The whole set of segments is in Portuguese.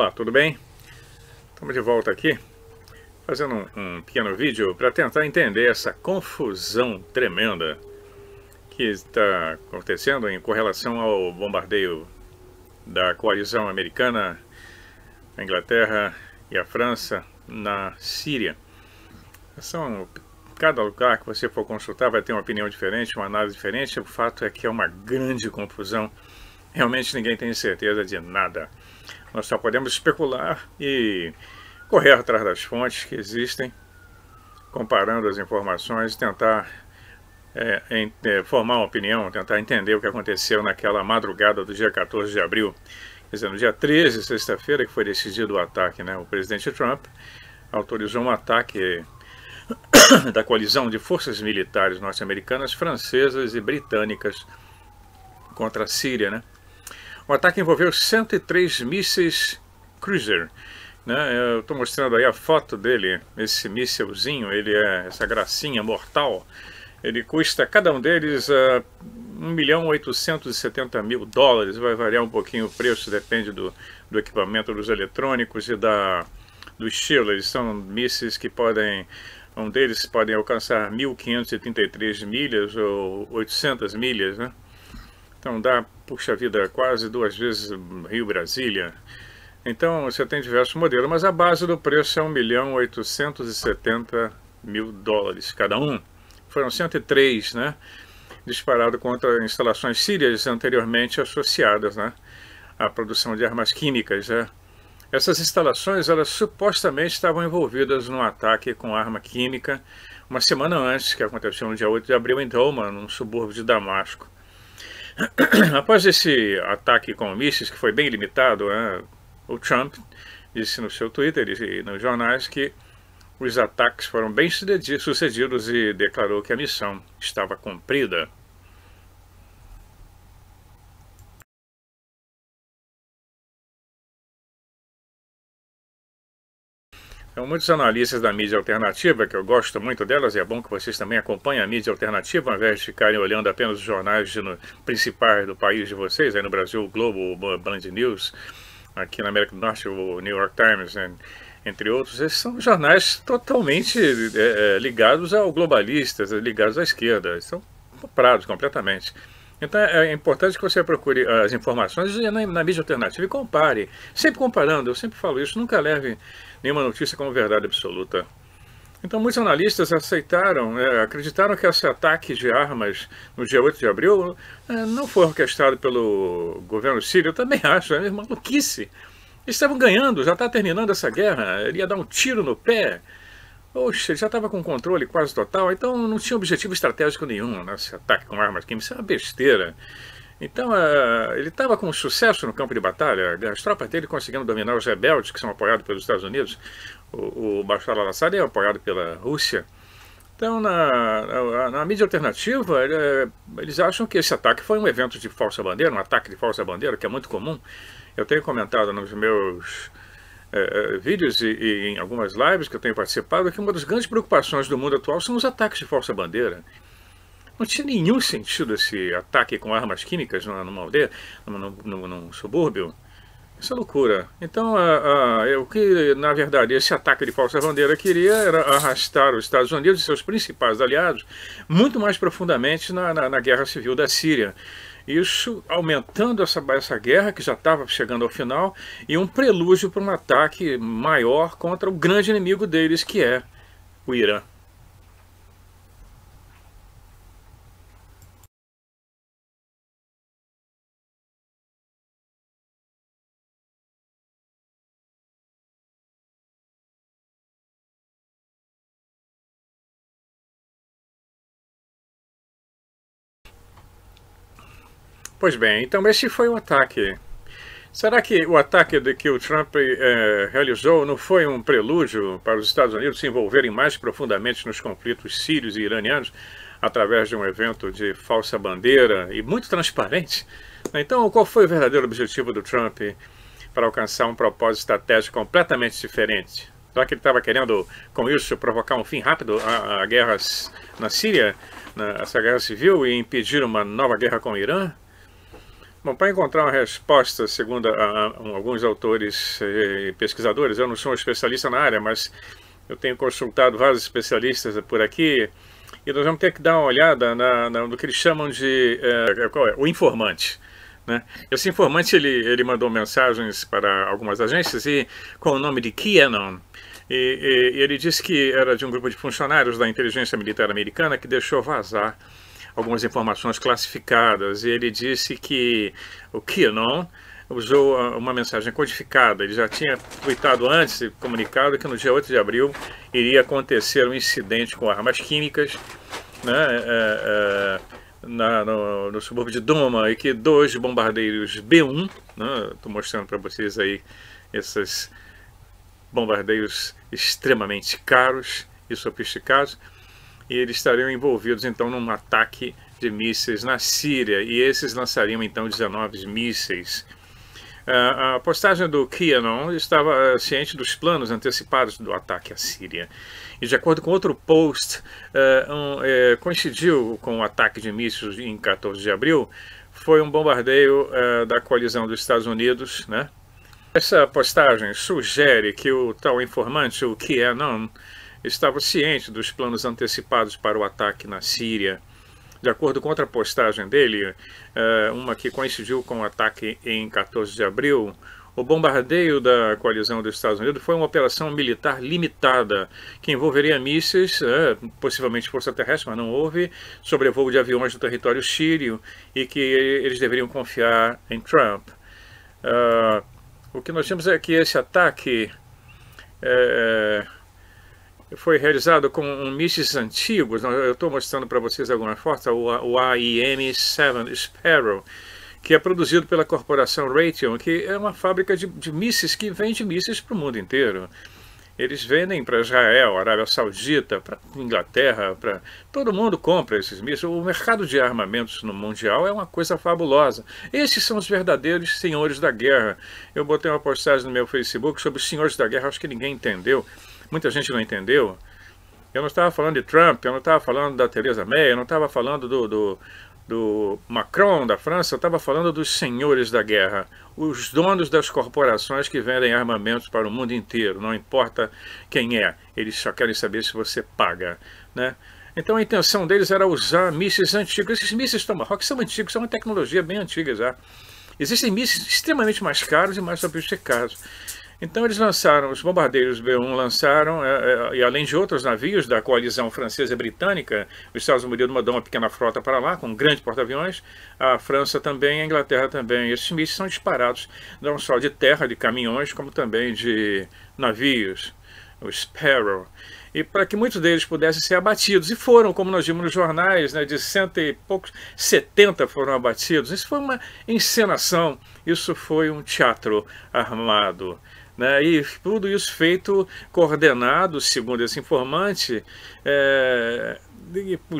Olá, tudo bem? Estamos de volta aqui, fazendo um pequeno vídeo para tentar entender essa confusão tremenda que está acontecendo com relação ao bombardeio da coalizão americana, a Inglaterra e a França na Síria. Cada lugar que você for consultar vai ter uma opinião diferente, uma análise diferente. O fato é que é uma grande confusão. Realmente ninguém tem certeza de nada. Nós só podemos especular e correr atrás das fontes que existem, comparando as informações, tentar formar uma opinião, tentar entender o que aconteceu naquela madrugada do dia 14 de abril. Quer dizer, no dia 13, sexta-feira, que foi decidido o ataque, né? O presidente Trump autorizou um ataque da coalizão de forças militares norte-americanas, francesas e britânicas contra a Síria, né? O ataque envolveu 103 mísseis Cruiser, né? Eu estou mostrando aí a foto dele, esse mísselzinho, essa gracinha mortal. Ele custa, cada um deles, $1.870.000, vai variar um pouquinho o preço, depende do equipamento, dos eletrônicos e do estilo. Eles são mísseis que um deles pode alcançar 1.533 milhas ou 800 milhas, né? Então dá, puxa vida, quase 2 vezes Rio-Brasília. Então você tem diversos modelos, mas a base do preço é $1.870.000 cada um. Foram 103, né, disparado contra instalações sírias anteriormente associadas, né, à produção de armas químicas, né. Essas instalações, elas supostamente estavam envolvidas num ataque com arma química uma semana antes, que aconteceu no dia 8 de abril em Douma, num subúrbio de Damasco. Após esse ataque com mísseis, que foi bem limitado, né, o Trump disse no seu Twitter e nos jornais que os ataques foram bem sucedidos e declarou que a missão estava cumprida. Então, muitos analistas da mídia alternativa, que eu gosto muito delas, e é bom que vocês também acompanhem a mídia alternativa, ao invés de ficarem olhando apenas os jornais principais do país de vocês, aí no Brasil, o Globo, o Band News, aqui na América do Norte, o New York Times, entre outros. Esses são jornais totalmente ligados ao globalistas, ligados à esquerda, são comprados completamente. Então é importante que você procure as informações na mídia alternativa e compare, sempre comparando. Eu sempre falo isso, nunca leve nenhuma notícia como verdade absoluta. Então muitos analistas acreditaram que esse ataque de armas no dia 8 de abril não foi orquestrado pelo governo sírio. Eu também acho, é maluquice. Eles estavam ganhando, já está terminando essa guerra, ele ia dar um tiro no pé. Oxe, ele já estava com controle quase total, então não tinha objetivo estratégico nenhum nesse ataque com armas químicas, isso é uma besteira. Então ele estava com sucesso no campo de batalha, as tropas dele conseguindo dominar os rebeldes, que são apoiados pelos Estados Unidos. O Bashar al-Assad é apoiado pela Rússia. Então na mídia alternativa, eles acham que esse ataque foi um evento de falsa bandeira, um ataque de falsa bandeira, que é muito comum. Eu tenho comentado nos meus vídeos e em algumas lives que eu tenho participado que uma das grandes preocupações do mundo atual são os ataques de falsa bandeira. Não tinha nenhum sentido esse ataque com armas químicas numa aldeia, num subúrbio. Isso é loucura. Então, o que, na verdade, esse ataque de falsa bandeira queria era arrastar os Estados Unidos e seus principais aliados muito mais profundamente na guerra civil da Síria. Isso aumentando essa guerra que já estava chegando ao final e um prelúdio para um ataque maior contra o grande inimigo deles, que é o Irã. Pois bem, então esse foi o ataque. Será que o ataque que o Trump realizou não foi um prelúdio para os Estados Unidos se envolverem mais profundamente nos conflitos sírios e iranianos através de um evento de falsa bandeira e muito transparente? Então, qual foi o verdadeiro objetivo do Trump para alcançar um propósito estratégico completamente diferente? Será que ele estava querendo, com isso, provocar um fim rápido à guerra na Síria, essa guerra civil, e impedir uma nova guerra com o Irã? Bom, para encontrar uma resposta, segundo alguns autores e pesquisadores, eu não sou um especialista na área, mas eu tenho consultado vários especialistas por aqui, e nós vamos ter que dar uma olhada no que eles chamam de o informante. Né? Esse informante ele mandou mensagens para algumas agências e com o nome de QAnon. E ele disse que era de um grupo de funcionários da inteligência militar americana que deixou vazar algumas informações classificadas, e ele disse que o QAnon usou uma mensagem codificada. Ele já tinha tweetado antes e comunicado que no dia 8 de abril iria acontecer um incidente com armas químicas, né, no subúrbio de Duma, e que 2 bombardeiros B-1, estou mostrando para vocês aí esses bombardeiros extremamente caros e sofisticados, e eles estariam envolvidos então num ataque de mísseis na Síria, e esses lançariam então 19 mísseis. A postagem do QAnon estava ciente dos planos antecipados do ataque à Síria. E de acordo com outro post, coincidiu com o ataque de mísseis em 14 de abril, foi um bombardeio da coalizão dos Estados Unidos, né? Essa postagem sugere que o tal informante, o QAnon, estava ciente dos planos antecipados para o ataque na Síria. De acordo com outra postagem dele, uma que coincidiu com o ataque em 14 de abril, o bombardeio da coalizão dos Estados Unidos foi uma operação militar limitada, que envolveria mísseis, possivelmente força terrestre, mas não houve, sobrevoo de aviões do território sírio, e que eles deveriam confiar em Trump. O que nós temos é que esse ataque foi realizado com mísseis antigos. Eu estou mostrando para vocês algumas fotos, o AIM-7 Sparrow, que é produzido pela corporação Raytheon, que é uma fábrica de mísseis que vende mísseis para o mundo inteiro. Eles vendem para Israel, Arábia Saudita, para Inglaterra, para todo mundo compra esses mísseis. O mercado de armamentos no mundial é uma coisa fabulosa. Esses são os verdadeiros senhores da guerra. Eu botei uma postagem no meu Facebook sobre os senhores da guerra, acho que ninguém entendeu. Muita gente não entendeu. Eu não estava falando de Trump, eu não estava falando da Theresa May, eu não estava falando do Macron, da França, eu estava falando dos senhores da guerra, os donos das corporações que vendem armamentos para o mundo inteiro, não importa quem é, eles só querem saber se você paga, né? Então a intenção deles era usar mísseis antigos. Esses mísseis Tomahawk são antigos, são uma tecnologia bem antiga já. Existem mísseis extremamente mais caros e mais sofisticados. Então eles lançaram, os bombardeiros B-1 lançaram, e além de outros navios da coalizão francesa e britânica, os Estados Unidos mandou uma pequena frota para lá, com um grande porta-aviões, a França também, a Inglaterra também. Esses mísseis são disparados não só de terra, de caminhões, como também de navios, o Sparrow, e para que muitos deles pudessem ser abatidos. E foram, como nós vimos nos jornais, né, de 100 e poucos, 70 foram abatidos. Isso foi uma encenação, isso foi um teatro armado. Né, e tudo isso feito, coordenado, segundo esse informante,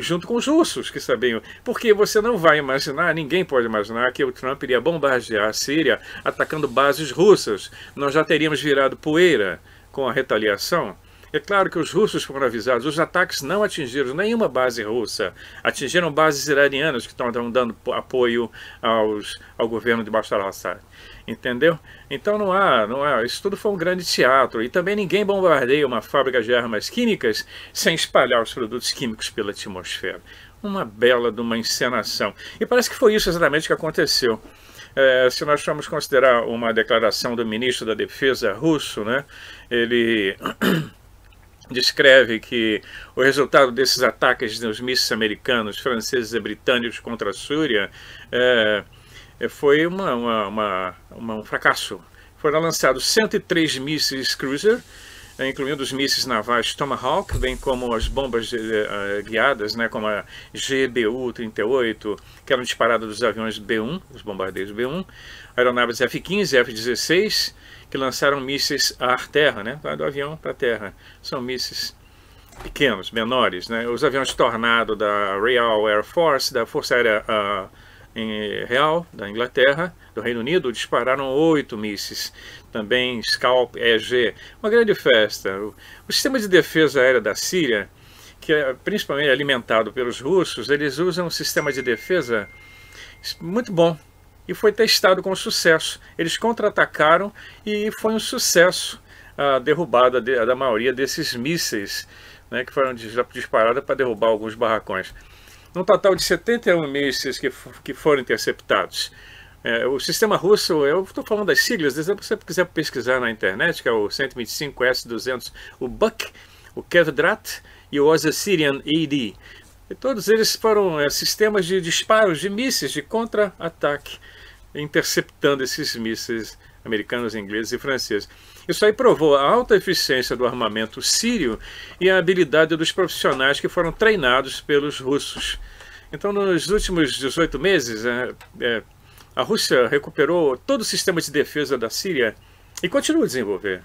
junto com os russos, que sabiam. Porque você não vai imaginar, ninguém pode imaginar, que o Trump iria bombardear a Síria atacando bases russas. Nós já teríamos virado poeira com a retaliação. É claro que os russos foram avisados, os ataques não atingiram nenhuma base russa, atingiram bases iranianas que estão dando apoio ao governo de Bashar al-Assad. Entendeu? Então não há, isso tudo foi um grande teatro, e também ninguém bombardeia uma fábrica de armas químicas sem espalhar os produtos químicos pela atmosfera. Uma bela de uma encenação. E parece que foi isso exatamente que aconteceu. Se nós formos considerar uma declaração do ministro da Defesa russo, né, ele descreve que o resultado desses ataques dos mísseis americanos, franceses e britânicos contra a Síria foi um fracasso. Foram lançados 103 mísseis Cruiser, incluindo os mísseis navais Tomahawk, bem como as bombas guiadas, né, como a GBU-38, que eram disparadas dos aviões B-1, os bombardeiros B-1, aeronaves F-15 e F-16, que lançaram mísseis ar-terra, né, do avião para a terra. São mísseis pequenos, menores, né. Os aviões Tornado da Royal Air Force, da Força Aérea Real, da Inglaterra, do Reino Unido, dispararam 8 mísseis. Também Scalp EG, uma grande festa. O sistema de defesa aérea da Síria, que é principalmente alimentado pelos russos, eles usam um sistema de defesa muito bom, e foi testado com sucesso. Eles contra-atacaram e foi um sucesso a derrubada da maioria desses mísseis, né, que foram disparados para derrubar alguns barracões. Um total de 71 mísseis que foram interceptados. O sistema russo, eu estou falando das siglas, se você quiser pesquisar na internet, que é o 125 S-200, o Buk, o Kevdrat e o Osasirian AD. E todos eles foram sistemas de disparos de mísseis de contra-ataque, interceptando esses mísseis americanos, ingleses e franceses. Isso aí provou a alta eficiência do armamento sírio e a habilidade dos profissionais que foram treinados pelos russos. Então, nos últimos 18 meses, a Rússia recuperou todo o sistema de defesa da Síria e continua a desenvolver.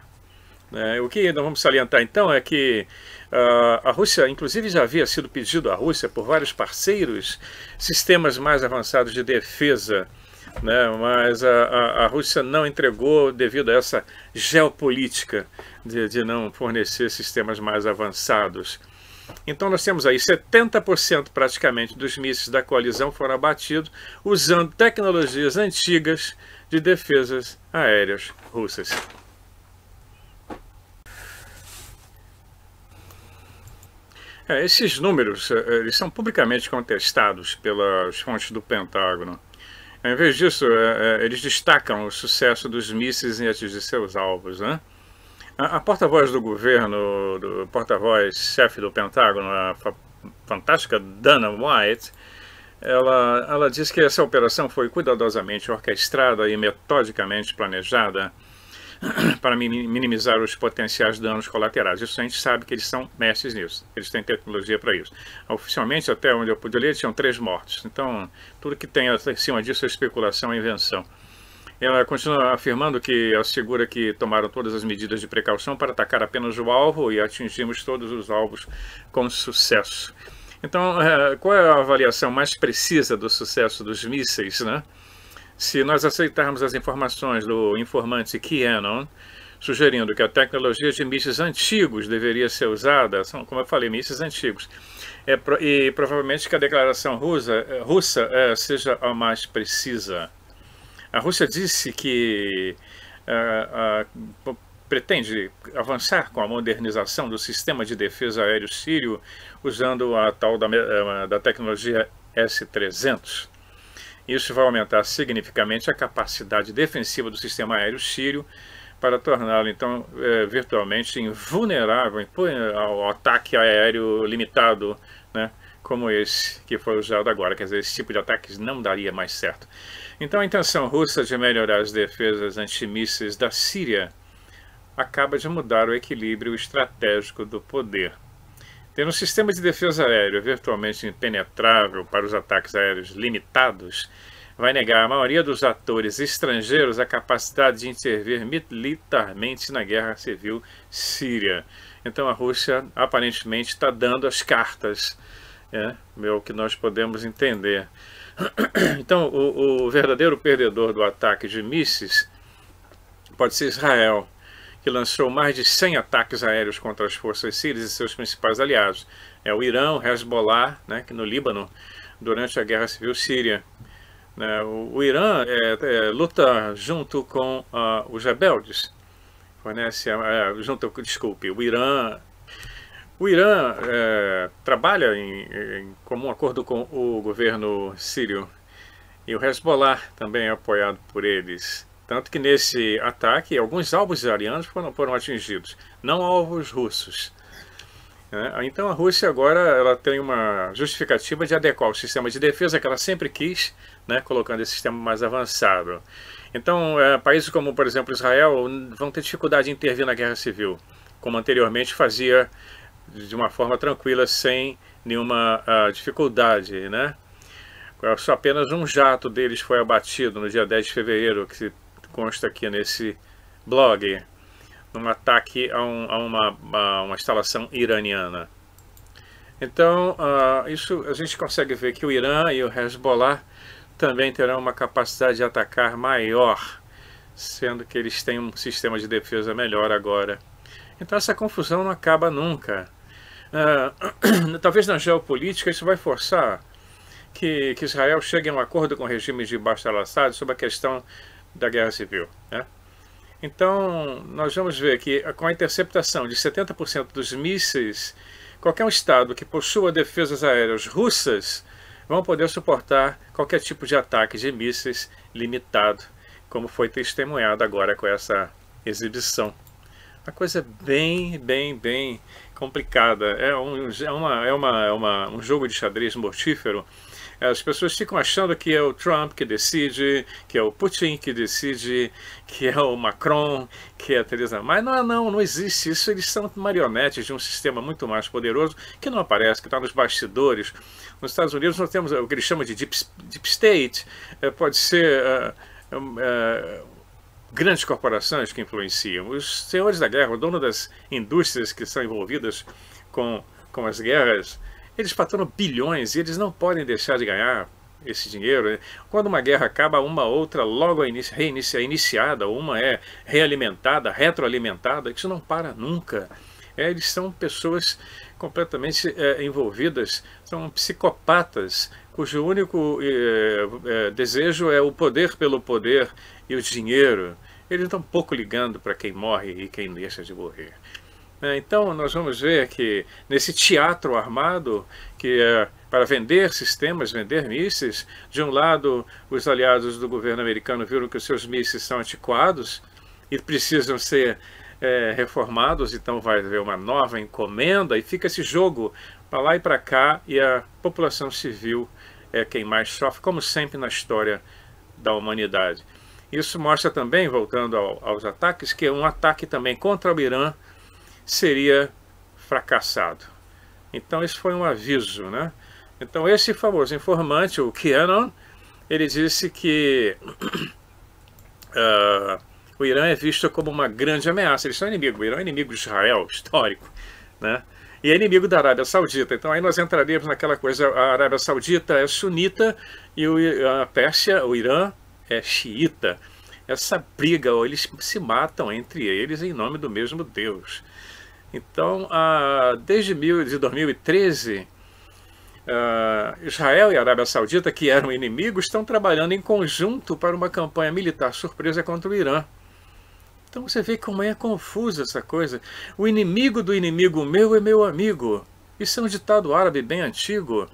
O que nós vamos salientar então é que a Rússia, inclusive, já havia sido pedido à Rússia por vários parceiros sistemas mais avançados de defesa, né, mas a Rússia não entregou devido a essa geopolítica de não fornecer sistemas mais avançados. Então nós temos aí 70% praticamente dos mísseis da coalizão foram abatidos usando tecnologias antigas de defesas aéreas russas. Esses números eles são publicamente contestados pelas fontes do Pentágono. Em vez disso, eles destacam o sucesso dos mísseis em atingir seus alvos, né? A porta-voz do governo, do porta-voz-chefe do Pentágono, a fantástica Dana White, ela diz que essa operação foi cuidadosamente orquestrada e metodicamente planejada para minimizar os potenciais danos colaterais. Isso a gente sabe que eles são mestres nisso, eles têm tecnologia para isso. Oficialmente, até onde eu pude ler, tinham 3 mortos. Então, tudo que tem acima disso é especulação e invenção. Ela continua afirmando que assegura que tomaram todas as medidas de precaução para atacar apenas o alvo e atingimos todos os alvos com sucesso. Então, qual é a avaliação mais precisa do sucesso dos mísseis, né? Se nós aceitarmos as informações do informante QAnon, sugerindo que a tecnologia de mísseis antigos deveria ser usada, são, como eu falei, mísseis antigos, e provavelmente que a declaração russa seja a mais precisa. A Rússia disse que pretende avançar com a modernização do sistema de defesa aéreo sírio usando a tal da tecnologia S-300. Isso vai aumentar significativamente a capacidade defensiva do sistema aéreo sírio para torná-lo, então, virtualmente invulnerável ao ataque aéreo limitado, né, como esse que foi usado agora. Quer dizer, esse tipo de ataques não daria mais certo. Então, a intenção russa de melhorar as defesas antimísseis da Síria acaba de mudar o equilíbrio estratégico do poder. Ter um sistema de defesa aéreo virtualmente impenetrável para os ataques aéreos limitados vai negar à maioria dos atores estrangeiros a capacidade de intervir militarmente na guerra civil síria. Então a Rússia aparentemente está dando as cartas, é o que nós podemos entender. Então o verdadeiro perdedor do ataque de mísseis pode ser Israel, que lançou mais de 100 ataques aéreos contra as forças sírias e seus principais aliados. O Irã, o Hezbollah, né, que no Líbano, durante a Guerra Civil Síria. O Irã luta junto com os rebeldes, desculpe, o Irã trabalha em comum acordo com o governo sírio, e o Hezbollah também é apoiado por eles. Tanto que nesse ataque, alguns alvos iranianos foram atingidos, não alvos russos. Então a Rússia agora ela tem uma justificativa de adequar o sistema de defesa que ela sempre quis, né, colocando esse sistema mais avançado. Então países como, por exemplo, Israel vão ter dificuldade de intervir na guerra civil, como anteriormente fazia de uma forma tranquila, sem nenhuma dificuldade, né? Só apenas um jato deles foi abatido no dia 10 de fevereiro, que consta aqui nesse blog, num ataque a uma instalação iraniana. Então, isso a gente consegue ver que o Irã e o Hezbollah também terão uma capacidade de atacar maior, sendo que eles têm um sistema de defesa melhor agora. Então essa confusão não acaba nunca. Talvez na geopolítica isso vai forçar que Israel chegue a um acordo com o regime de Bashar al-Assad sobre a questão da guerra civil, né? Então, nós vamos ver que com a interceptação de 70% dos mísseis, qualquer um estado que possua defesas aéreas russas vão poder suportar qualquer tipo de ataque de mísseis limitado, como foi testemunhado agora com essa exibição. Uma coisa bem complicada. É um jogo de xadrez mortífero. As pessoas ficam achando que é o Trump que decide, que é o Putin que decide, que é o Macron, que é a Theresa May. Mas não existe isso. Eles são marionetes de um sistema muito mais poderoso que não aparece, que está nos bastidores. Nos Estados Unidos nós temos o que eles chamam de Deep State, pode ser grandes corporações que influenciam. Os senhores da guerra, o dono das indústrias que são envolvidas com as guerras, eles faturam bilhões e eles não podem deixar de ganhar esse dinheiro. Quando uma guerra acaba, uma outra logo é iniciada, uma é realimentada, retroalimentada. Isso não para nunca. Eles são pessoas completamente envolvidas, são psicopatas, cujo único desejo é o poder pelo poder e o dinheiro. Eles estão pouco ligando para quem morre e quem deixa de morrer. Então nós vamos ver que nesse teatro armado, que é para vender sistemas, vender mísseis, de um lado os aliados do governo americano viram que os seus mísseis são antiquados e precisam ser reformados, então vai haver uma nova encomenda e fica esse jogo para lá e para cá, e a população civil é quem mais sofre, como sempre na história da humanidade. Isso mostra também, voltando aos ataques, que um ataque também contra o Irã seria fracassado. Então isso foi um aviso, né? Então esse famoso informante, o QAnon, ele disse que o Irã é visto como uma grande ameaça. Eles são inimigos. O Irã é inimigo de Israel, histórico, né? E é inimigo da Arábia Saudita. Então aí nós entraríamos naquela coisa, a Arábia Saudita é sunita e a Pérsia, o Irã, é xiita. Essa briga, eles se matam entre eles em nome do mesmo Deus. Então, desde 2013, Israel e a Arábia Saudita, que eram inimigos, estão trabalhando em conjunto para uma campanha militar surpresa contra o Irã. Então você vê como é confusa essa coisa. O inimigo do inimigo meu é meu amigo. Isso é um ditado árabe bem antigo.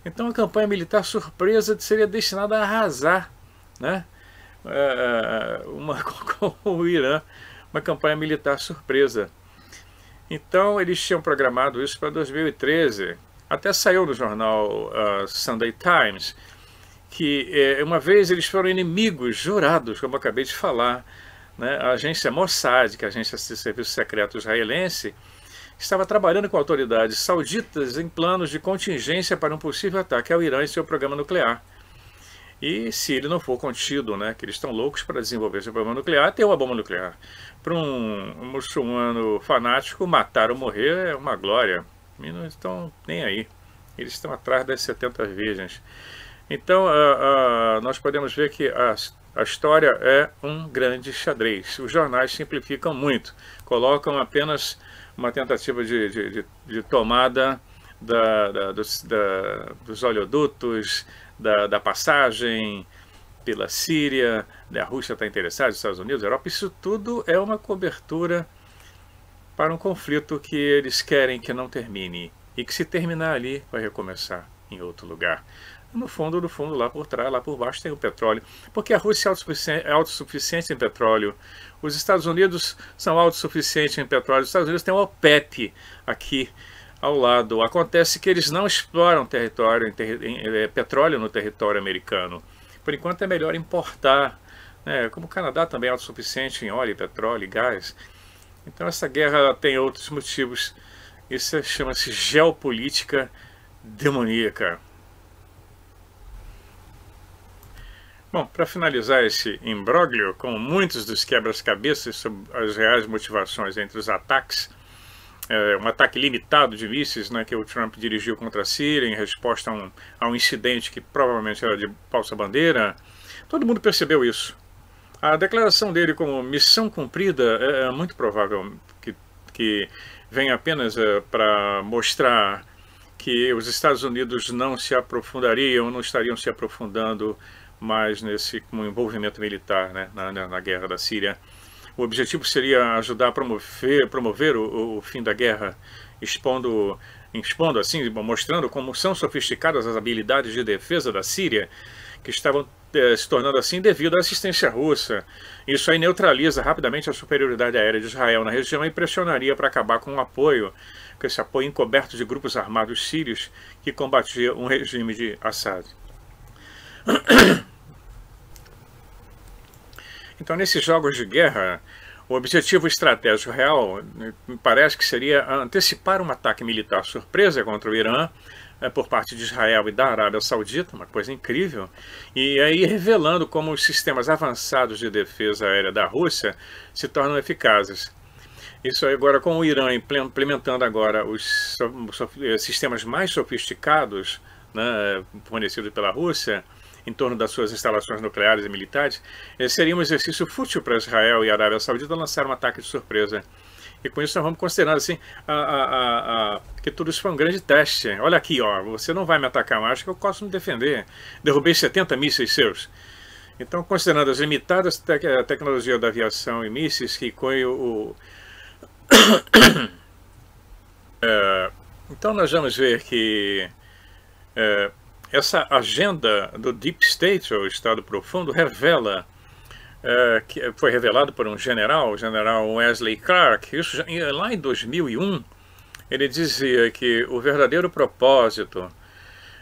Então a campanha militar surpresa seria destinada a arrasar, né? Com o Irã, uma campanha militar surpresa. Então eles tinham programado isso para 2013. Até saiu no jornal Sunday Times que uma vez eles foram inimigos jurados, como eu acabei de falar, né? A agência Mossad, que é a agência de serviço secreto israelense, estava trabalhando com autoridades sauditas em planos de contingência para um possível ataque ao Irã e seu programa nuclear. E se ele não for contido, né, que eles estão loucos para desenvolver seu programa nuclear, ter uma bomba nuclear. Para um muçulmano fanático, matar ou morrer é uma glória. E não estão nem aí. Eles estão atrás das 70 virgens. Então, nós podemos ver que a história é um grande xadrez. Os jornais simplificam muito. Colocam apenas uma tentativa de tomada dos oleodutos, da passagem pela Síria, a Rússia está interessada, os Estados Unidos, a Europa. Isso tudo é uma cobertura para um conflito que eles querem que não termine. E que se terminar ali, vai recomeçar em outro lugar. No fundo, lá por trás, lá por baixo tem o petróleo. Porque a Rússia é autossuficiente em petróleo. Os Estados Unidos são autossuficientes em petróleo. Os Estados Unidos têm o OPEP aqui ao lado. Acontece que eles não exploram petróleo no território americano. Por enquanto é melhor importar, né? Como o Canadá também é autossuficiente em óleo, petróleo e gás. Então essa guerra tem outros motivos. Isso chama-se geopolítica demoníaca. Bom, para finalizar esse imbróglio, com muitos dos quebras-cabeças sobre as reais motivações entre os ataques, um ataque limitado de mísseis, né, que o Trump dirigiu contra a Síria em resposta a um incidente que provavelmente era de falsa bandeira, todo mundo percebeu isso. A declaração dele como missão cumprida é muito provável que venha apenas para mostrar que os Estados Unidos não se aprofundariam, não estariam se aprofundando mais nesse envolvimento militar, né, na guerra da Síria. O objetivo seria ajudar a promover o fim da guerra, expondo assim, mostrando como são sofisticadas as habilidades de defesa da Síria, que estavam se tornando assim devido à assistência russa. Isso aí neutraliza rapidamente a superioridade aérea de Israel na região e pressionaria para acabar com esse apoio encoberto de grupos armados sírios que combatiam um regime de Assad. Então, nesses jogos de guerra, o objetivo estratégico real me parece que seria antecipar um ataque militar surpresa contra o Irã, por parte de Israel e da Arábia Saudita, uma coisa incrível, e aí revelando como os sistemas avançados de defesa aérea da Rússia se tornam eficazes. Isso agora com o Irã implementando agora os sistemas mais sofisticados, né, fornecidos pela Rússia, em torno das suas instalações nucleares e militares, seria um exercício fútil para Israel e a Arábia Saudita lançar um ataque de surpresa. E com isso nós vamos considerar assim, que tudo isso foi um grande teste. Olha aqui, ó, você não vai me atacar mais, que eu posso me defender. Derrubei 70 mísseis seus. Então, considerando as limitadas tecnologia da aviação e mísseis, que então nós vamos ver que essa agenda do Deep State, ou Estado Profundo, revela que foi revelado por um general, o general Wesley Clark. Isso lá em 2001, ele dizia que o verdadeiro propósito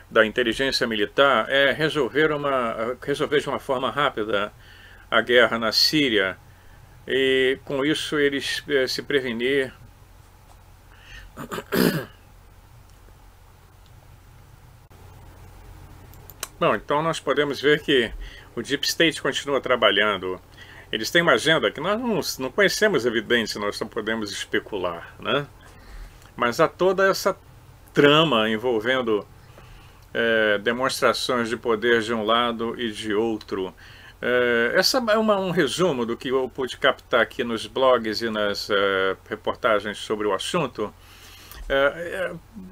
da inteligência militar é resolver de uma forma rápida a guerra na Síria, e com isso eles se prevenir Bom, então nós podemos ver que o Deep State continua trabalhando. Eles têm uma agenda que nós não conhecemos evidências, nós só podemos especular, né? Mas há toda essa trama envolvendo demonstrações de poder de um lado e de outro. Essa é um resumo do que eu pude captar aqui nos blogs e nas reportagens sobre o assunto.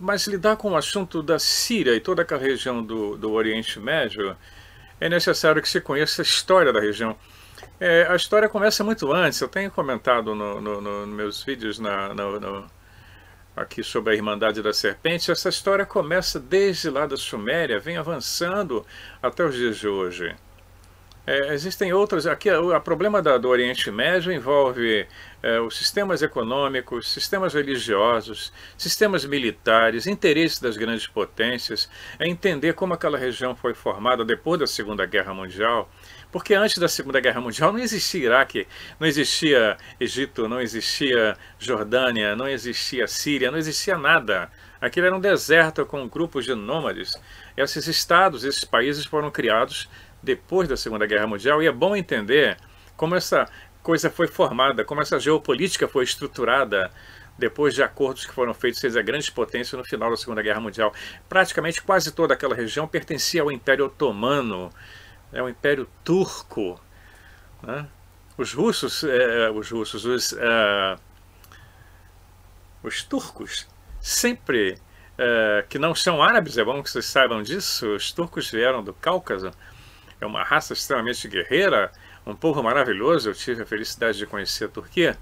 Mas lidar com o assunto da Síria e toda aquela região do Oriente Médio, é necessário que se conheça a história da região. A história começa muito antes. Eu tenho comentado nos meus vídeos aqui sobre a Irmandade da Serpente. Essa história começa desde lá da Suméria, vem avançando até os dias de hoje. Existem outras. Aqui, o problema do Oriente Médio envolve os sistemas econômicos, sistemas religiosos, sistemas militares, interesses das grandes potências, entender como aquela região foi formada depois da Segunda Guerra Mundial, porque antes da Segunda Guerra Mundial não existia Iraque, não existia Egito, não existia Jordânia, não existia Síria, não existia nada. Aquilo era um deserto com grupos de nômades. Esses estados, esses países foram criados depois da Segunda Guerra Mundial, e é bom entender como essa coisa foi formada, como essa geopolítica foi estruturada depois de acordos que foram feitos entre as grandes potências no final da Segunda Guerra Mundial. Praticamente quase toda aquela região pertencia ao Império Otomano, ao Império Turco, né? Os turcos sempre, que não são árabes, é bom que vocês saibam disso, os turcos vieram do Cáucaso. É uma raça extremamente guerreira, um povo maravilhoso. Eu tive a felicidade de conhecer a Turquia.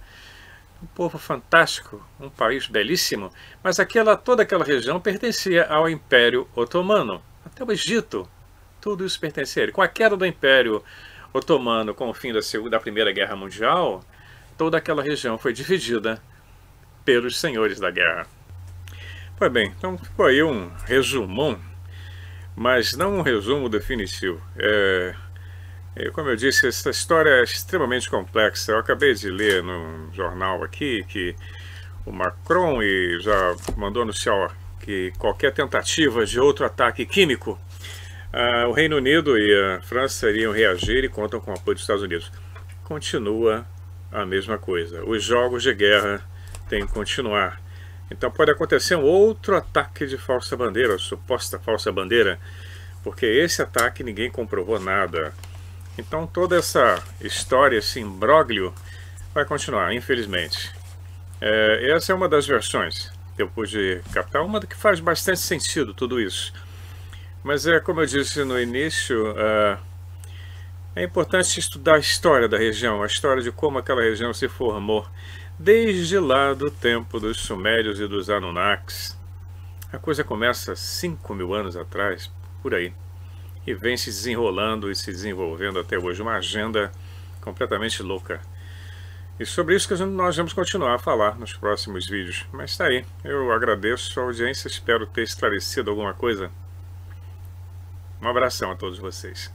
Um povo fantástico, um país belíssimo. Mas toda aquela região pertencia ao Império Otomano. Até o Egito, tudo isso pertencia a ele. Com a queda do Império Otomano, com o fim da Primeira Guerra Mundial, toda aquela região foi dividida pelos senhores da guerra. Pois bem, então ficou aí um resumão, mas não um resumo definitivo. Como eu disse, essa história é extremamente complexa. Eu acabei de ler num jornal aqui que o Macron já mandou anunciar que qualquer tentativa de outro ataque químico, o Reino Unido e a França iriam reagir e contam com o apoio dos Estados Unidos. Continua a mesma coisa. Os jogos de guerra têm que continuar. Então pode acontecer um outro ataque de falsa bandeira, suposta falsa bandeira, porque esse ataque ninguém comprovou nada. Então toda essa história, esse imbróglio, vai continuar, infelizmente. Essa é uma das versões. eu pude captar, uma que faz bastante sentido tudo isso. Mas como eu disse no início, é importante estudar a história da região, a história de como aquela região se formou, desde lá do tempo dos Sumérios e dos Anunnakis. A coisa começa 5.000 anos atrás, por aí, e vem se desenrolando e se desenvolvendo até hoje, uma agenda completamente louca. E sobre isso que nós vamos continuar a falar nos próximos vídeos. Mas tá aí, eu agradeço a audiência, espero ter esclarecido alguma coisa. Um abração a todos vocês.